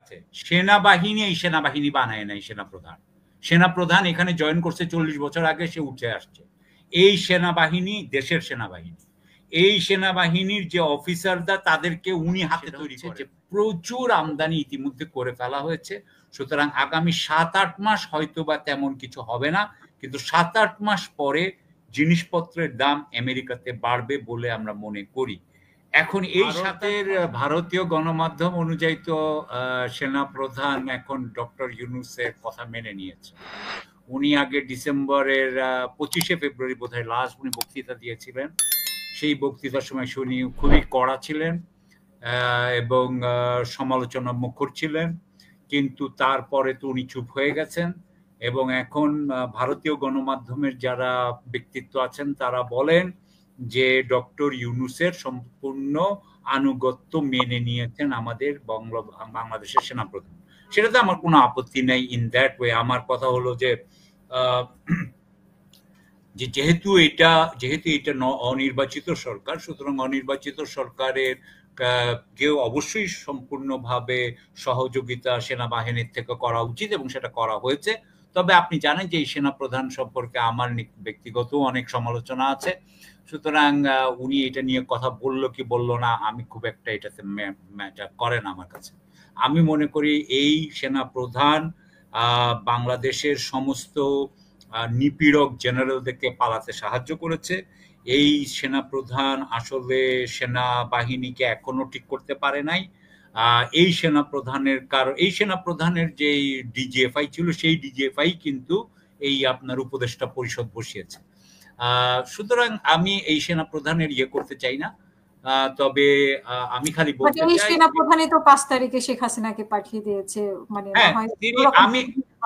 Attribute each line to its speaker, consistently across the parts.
Speaker 1: আছে, সেনাবাহিনী এই সেনাবাহিনী বানায় নাই সেনাপ্রধান। সেনাপ্রধান এখানে জয়েন করছে 40 বছর আগে, সে উঠে আসছে। এই সেনাবাহিনী দেশের সেনাবাহিনী। এই সেনাবাহিনীর যে অফিসাররা তাদেরকে উনি হাতে তৈরি করেন। যে প্রচুর আমদানি ইতিমধ্যে করে ফেলা হয়েছে। সুতরাং আগামী 7-8 মাস হয়তোবা তেমন কিছু হবে না, কিন্তু 7-8 মাস পরে জিনিসপত্রের দাম আমেরিকাতে বাড়বে বলে আমরা মনে করি। এখন এই সাথের ভারতীয় গণমাধ্যম অনুযায়ী তো সেনাপ্রধান এখন ডক্টর ইউনূসের কথা মেনে নিয়েছে। উনি আগে ডিসেম্বরের 25শে ফেব্রুয়ারি বোধহয় লাস্ট উনি বক্তৃতা দিয়েছিলেন। সেই বক্তৃতার সময় উনি খুবই কড়া ছিলেন এবং সমালোচনা মুখর ছিলেন, কিন্তু তারপরে তো উনি চুপ হয়ে গেছেন। এবং এখন ভারতীয় গণমাধ্যমের যারা ব্যক্তিত্ব আছেন তারা বলেন যে ডক্টর ইউনূসের সম্পূর্ণ আনুগত্য মেনে নিয়েছেন আমাদের বাংলাদেশের সেনাপ্রধান। সেটাতে আমার কোনো আপত্তি নেই ইন দ্যাট ওয়ে। আমার কথা হলো যে যেহেতু এটা অনির্বাচিত সরকার, সুতরাং অনির্বাচিত সরকারের কেউ অবশ্যই সম্পূর্ণভাবে সহযোগিতা সেনাবাহিনীর থেকে করা উচিত এবং সেটা করা হয়েছে। তবে আপনি জানেন যে এই সেনাপ্রধান সম্পর্কে আমার ব্যক্তিগত অনেক সমালোচনা আছে। সুতরাং উনি এটা নিয়ে কথা বললো কি বললো না, আমি খুব একটা এটাতে ম্যাটার করে না আমার কাছে। আমি মনে করি এই সেনাপ্রধান বাংলাদেশের সমস্ত নিপীড়ক জেনারেলদেরকে পালাতে সাহায্য করেছে। এই সেনাপ্রধান আসলে সেনাবাহিনীকে এখনো ঠিক করতে পারে নাই। এই সেনাপ্রধানের যে ডিজিএফআই ছিল, সেই ডিজিএফআই কিন্তু এই আপনার উপদেষ্টা পরিষদ বসিয়েছে। সুতরাং আমি এই সেনাপ্রধানের ইয়ে করতে চাই না, তবে আমি খালি বলতে চাই
Speaker 2: সেনাপ্রধানই তো 5 তারিখে শেখ হাসিনাকে পাঠিয়ে দিয়েছে, মানে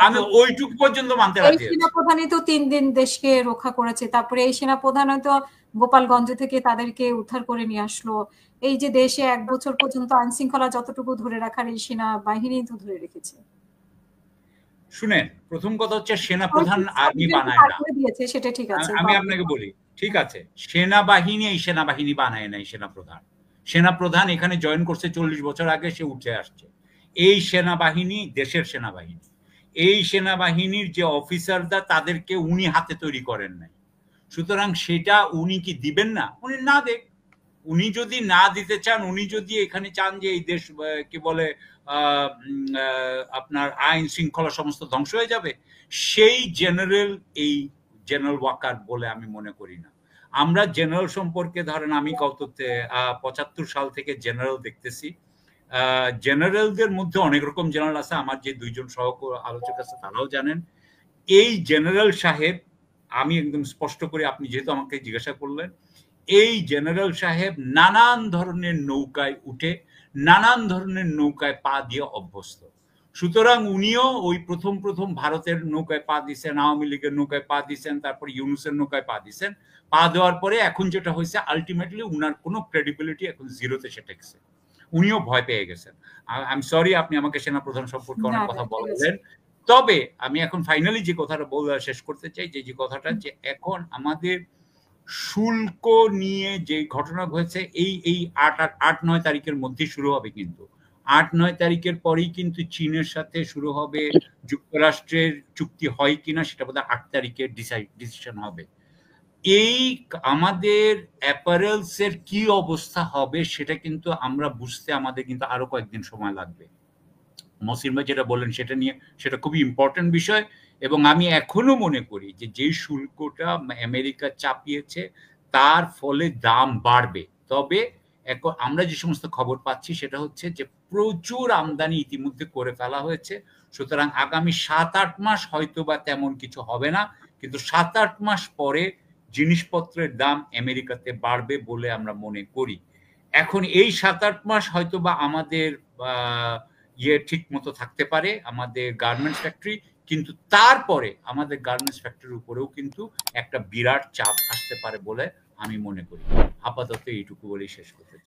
Speaker 1: আমি ওইটুকু পর্যন্ত মানতে রাজি আছি।
Speaker 2: সেনাপ্রধানই তো 3 দিন দেশকে রক্ষা করেছে। তারপরে এই সেনাপ্রধান হয়তো গোপালগঞ্জ থেকে তাদেরকে উদ্ধার করে নিয়ে আসলো। এই যে দেশে 1 বছর পর্যন্ত আইন শৃঙ্খলা যতটুকু ধরে রাখার এই সেনাবাহিনী তো ধরে রেখেছে।
Speaker 1: শুনেন, প্রথম কথা হচ্ছে সেনাপ্রধান আর্মি বানায় না,
Speaker 2: সেটা ঠিক আছে।
Speaker 1: আমি আপনাকে বলি, ঠিক আছে, সেনাবাহিনী এই সেনাবাহিনী বানায় নাই সেনাপ্রধান। সেনাপ্রধান এখানে জয়েন করছে 40 বছর আগে, সে উঠে আসছে। এই সেনাবাহিনী দেশের সেনাবাহিনী। এই সেনাবাহিনীর যে অফিসাররা তাদেরকে উনি হাতে তৈরি করেন নাই। সুতরাং সেটা উনি কি দিবেন না? উনি না দেখ। উনি যদি না দিতে চান, উনি যদি এখানে চান যে এই দেশ কি বলে আপনার আইন শৃঙ্খলা সমস্ত ধ্বংস হয়ে যাবে, সেই এই জেনারেল ওয়াকার বলে আমি মনে করি না। আমরা জেনারেল সম্পর্কে ধরেন আমি কত 75 সাল থেকে জেনারেল দেখতেছি। জেনারেলদের মধ্যে অনেক রকম জেনারেল আছে, আমার যে 2 জন সহ আলোচক আছে তারাও জানেন। এই জেনারেল সাহেব, আমি একদম স্পষ্ট করে, আপনি যেহেতু আমাকে জিজ্ঞাসা করলেন, এই জেনারেল সাহেব নানান ধরনের নৌকায় উঠে নানান ধরনের নৌকায় পা দিয়ে অভ্যস্ত। সুতরাং উনিও ওই প্রথম ভারতের নৌকায় পা দিচ্ছেন, আওয়ামী লীগের নৌকায় পা দিচ্ছেন, তারপর ইউনূসের নৌকায় পা দিচ্ছেন। পা দেওয়ার পরে এখন যেটা হয়েছে, আলটিমেটলি উনার কোনো ক্রেডিবিলিটি এখন জিরোতে সে ঠেকছে। উনিও ভয় পেয়ে গেছেন। আই এম সরি, আপনি আমাকে সেনাপ্রধান সম্পর্কে অনেক কথা বললেন। তবে আমি এখন ফাইনালি যে কথাটা শেষ করতে চাই, যে কথাটা, যে এখন আমাদের শুল্ক নিয়ে যে ঘটনা হয়েছে, এই 8-9 তারিখের মধ্যে শুরু হবে। কিন্তু 8-9 তারিখের পরেই কিন্তু চীনের সাথে শুরু হবে। যুক্তরাষ্ট্রের চুক্তি হয় কিনা সেটা বোধহয় 8 তারিখে ডিসিশন হবে। এই আমাদের অ্যাপারেলস এর কি অবস্থা হবে সেটা কিন্তু আমরা বুঝতে আমাদের কিন্তু আরো কয়েকদিন সময় লাগবে। মসির ভাই যেটা বললেন সেটা নিয়ে, সেটা খুবই ইম্পর্টেন্ট বিষয়। এবং আমি এখনো মনে করি যে শুল্কটা আমেরিকা চাপিয়েছে তার ফলে দাম বাড়বে। তবে এখন আমরা যে সমস্ত খবর পাচ্ছি সেটা হচ্ছে যে প্রচুর আমদানি ইতিমধ্যে করে ফেলা হয়েছে। সুতরাং আগামী 7-8 মাস হয়তোবা তেমন কিছু হবে না, কিন্তু 7-8 মাস পরে জিনিসপত্রের দাম আমেরিকাতে বাড়বে বলে আমরা মনে করি। এখন এই 7-8 মাস হয়তোবা আমাদের ঠিক মতো থাকতে পারে আমাদের গার্মেন্টস ফ্যাক্টরি, কিন্তু তারপরে আমাদের গার্মেন্টস ফ্যাক্টরির উপরেও কিন্তু একটা বিরাট চাপ আসতে পারে বলে আমি মনে করি। আপাতত এইটুকু বলেই শেষ করতে চাই।